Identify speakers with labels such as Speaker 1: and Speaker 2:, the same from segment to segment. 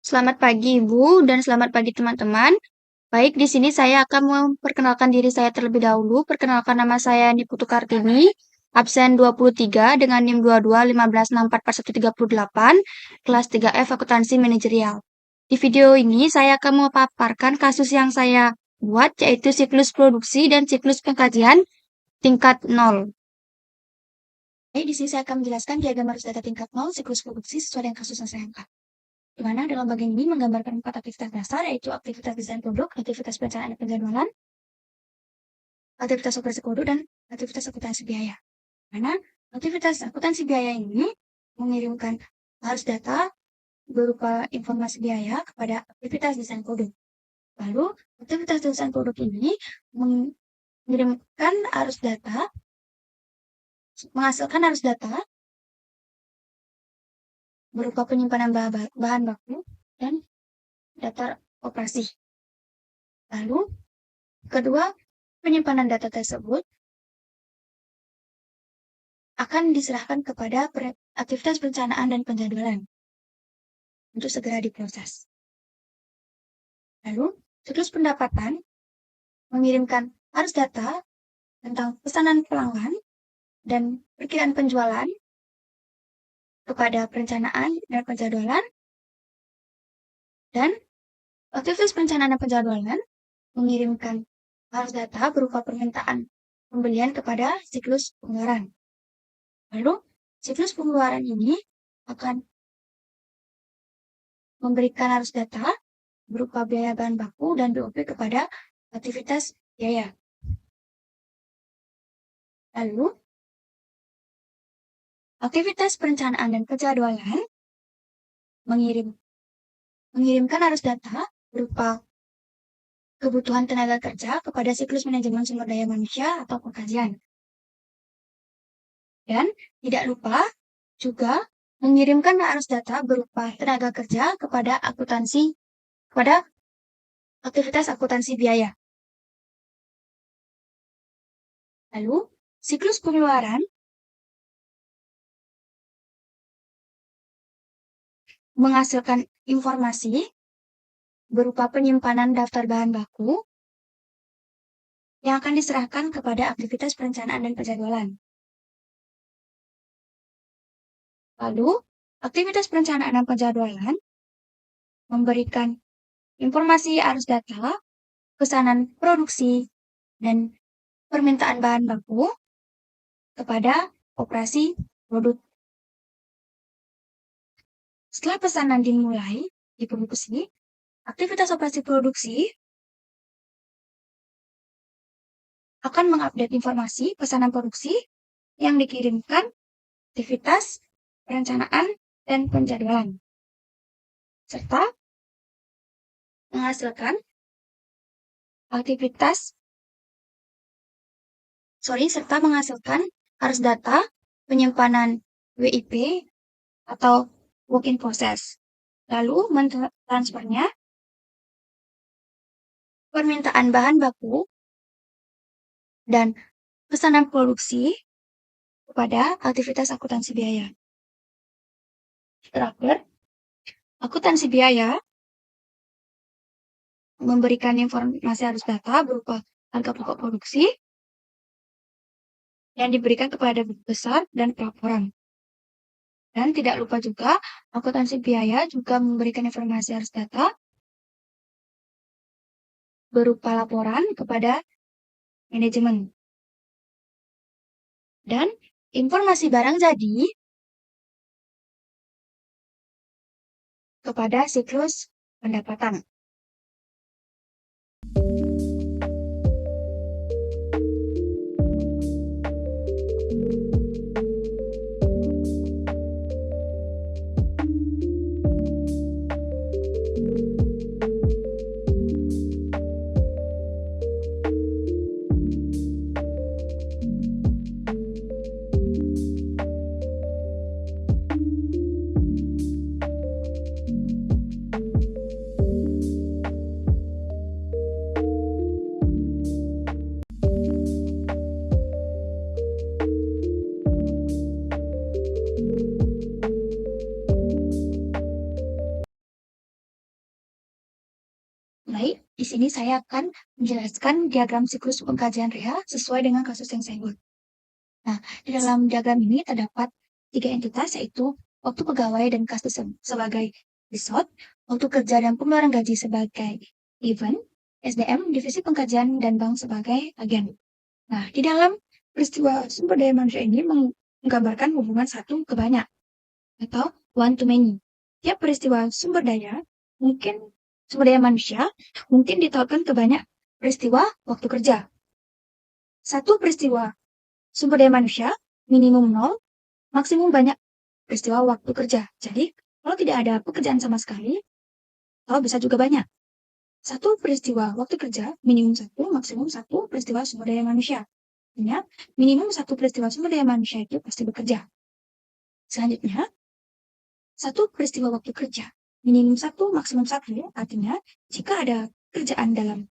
Speaker 1: Selamat pagi Ibu dan selamat pagi teman-teman. Baik, di sini saya akan memperkenalkan diri saya terlebih dahulu. Perkenalkan nama saya Niputu Kartini, absen 23 dengan NIM 2215644138, kelas 3F Akuntansi Manajerial. Di video ini saya akan memaparkan kasus yang saya buat, yaitu siklus produksi dan siklus pengkajian tingkat 0. Baik, di sini saya akan menjelaskan diagram arus data tingkat 0 siklus produksi sesuai dengan kasus yang saya angkat. Di mana dalam bagian ini menggambarkan 4 aktivitas dasar, yaitu aktivitas desain produk, aktivitas perencanaan dan penjadwalan, aktivitas operasi produk, dan aktivitas akuntansi biaya. Mana aktivitas akuntansi biaya ini mengirimkan arus data berupa informasi biaya kepada aktivitas desain produk. Lalu, aktivitas desain produk ini mengirimkan arus data, menghasilkan arus data berupa penyimpanan bahan baku dan data operasi. Lalu, kedua, penyimpanan data tersebut akan diserahkan kepada aktivitas perencanaan dan penjadwalan untuk segera diproses. Lalu, siklus pendapatan mengirimkan arus data tentang pesanan pelanggan dan perkiraan penjualan kepada perencanaan dan penjadwalan, dan aktivitas perencanaan dan penjadwalan mengirimkan arus data berupa permintaan pembelian kepada siklus pengeluaran. Lalu, siklus pengeluaran ini akan memberikan arus data berupa biaya bahan baku dan BOP kepada aktivitas biaya. Lalu, aktivitas perencanaan dan penjadwalan mengirimkan arus data berupa kebutuhan tenaga kerja kepada siklus manajemen sumber daya manusia atau pengkajian. Dan tidak lupa juga mengirimkan arus data berupa tenaga kerja kepada aktivitas akuntansi biaya. Lalu, siklus pengeluaran menghasilkan informasi berupa penyimpanan daftar bahan baku yang akan diserahkan kepada aktivitas perencanaan dan penjadwalan. Lalu, aktivitas perencanaan dan penjadwalan memberikan informasi arus data, pesanan produksi, dan permintaan bahan baku kepada operasi produk. Setelah pesanan dimulai diproduksi, aktivitas operasi produksi akan mengupdate informasi pesanan produksi yang dikirimkan aktivitas perencanaan dan penjadwalan, serta menghasilkan arus data penyimpanan WIP atau work in process. Lalu mentransfernya permintaan bahan baku dan pesanan produksi kepada aktivitas akuntansi biaya. Terakhir, akuntansi biaya memberikan informasi arus data berupa harga pokok produksi yang diberikan kepada besar dan pelaporan. Dan tidak lupa juga, akuntansi biaya juga memberikan informasi arus data berupa laporan kepada manajemen. Dan informasi barang jadi kepada siklus pendapatan. Di sini saya akan menjelaskan diagram siklus pengkajian rea sesuai dengan kasus yang saya buat. Nah, di dalam diagram ini terdapat 3 entitas, yaitu waktu pegawai dan kas sebagai result, waktu kerja dan pengeluaran gaji sebagai event, SDM, divisi pengkajian, dan bank sebagai agen. Nah, di dalam peristiwa sumber daya manusia ini menggambarkan hubungan satu ke banyak atau one to many. Tiap peristiwa sumber daya manusia mungkin ditautkan ke banyak peristiwa waktu kerja. Satu peristiwa sumber daya manusia minimum 0, maksimum banyak peristiwa waktu kerja. Jadi, kalau tidak ada pekerjaan sama sekali, atau bisa juga banyak. Satu peristiwa waktu kerja minimum 1, maksimum 1 peristiwa sumber daya manusia. Artinya, minimum 1 peristiwa sumber daya manusia itu pasti bekerja. Selanjutnya, 1 peristiwa waktu kerja minimum 1, maksimum 1, artinya jika ada kerjaan dalam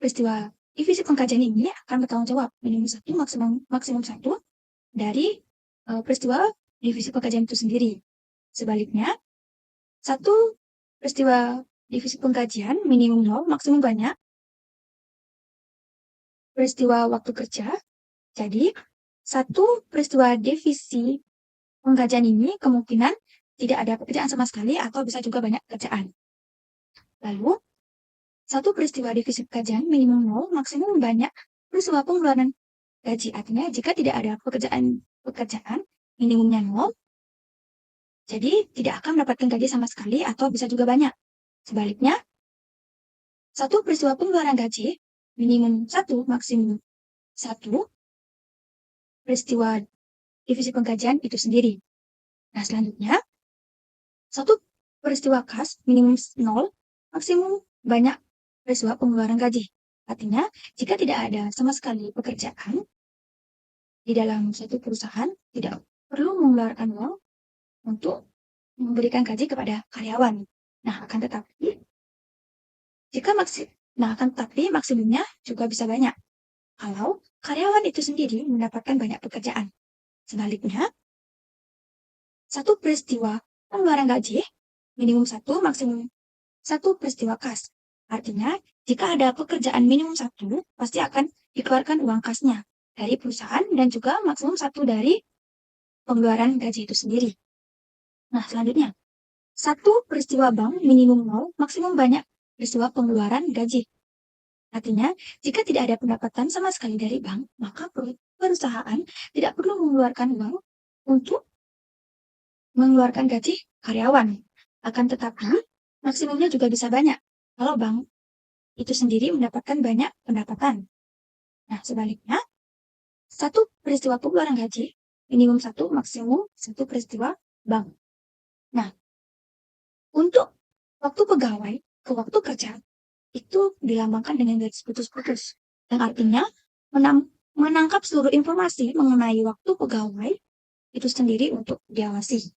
Speaker 1: peristiwa divisi pengkajian ini akan bertanggung jawab minimum 1, maksimum 1 dari peristiwa divisi pengkajian itu sendiri. Sebaliknya, 1 peristiwa divisi pengkajian minimum 0, maksimum banyak peristiwa waktu kerja. Jadi, 1 peristiwa divisi pengkajian ini kemungkinan tidak ada pekerjaan sama sekali atau bisa juga banyak pekerjaan. Lalu, 1 peristiwa divisi pengkajian minimum 0, maksimum banyak peristiwa pengeluaran gaji. Artinya, jika tidak ada pekerjaan minimumnya 0, jadi tidak akan mendapatkan gaji sama sekali atau bisa juga banyak. Sebaliknya, 1 peristiwa pengeluaran gaji minimum 1, maksimum 1 peristiwa divisi pengkajian itu sendiri. Nah, selanjutnya, 1 peristiwa kas minimum 0, maksimum banyak peristiwa pengeluaran gaji. Artinya, jika tidak ada sama sekali pekerjaan di dalam suatu perusahaan, tidak perlu mengeluarkan uang untuk memberikan gaji kepada karyawan. Nah, akan tetapi maksimumnya juga bisa banyak kalau karyawan itu sendiri mendapatkan banyak pekerjaan. Sebaliknya, 1 peristiwa pengeluaran gaji minimum 1, maksimum 1 peristiwa kas. Artinya, jika ada pekerjaan minimum 1, pasti akan dikeluarkan uang kasnya dari perusahaan dan juga maksimum 1 dari pengeluaran gaji itu sendiri. Nah, selanjutnya, 1 peristiwa bank minimum 0, maksimum banyak peristiwa pengeluaran gaji. Artinya, jika tidak ada pendapatan sama sekali dari bank, maka perusahaan tidak perlu mengeluarkan uang untuk mengeluarkan gaji karyawan. Akan tetapi, maksimumnya juga bisa banyak kalau bank itu sendiri mendapatkan banyak pendapatan. Nah, sebaliknya, 1 peristiwa pengeluaran gaji minimum 1, maksimum 1 peristiwa bank. Nah, untuk waktu pegawai ke waktu kerja itu dilambangkan dengan garis putus-putus, yang artinya menangkap seluruh informasi mengenai waktu pegawai itu sendiri untuk diawasi.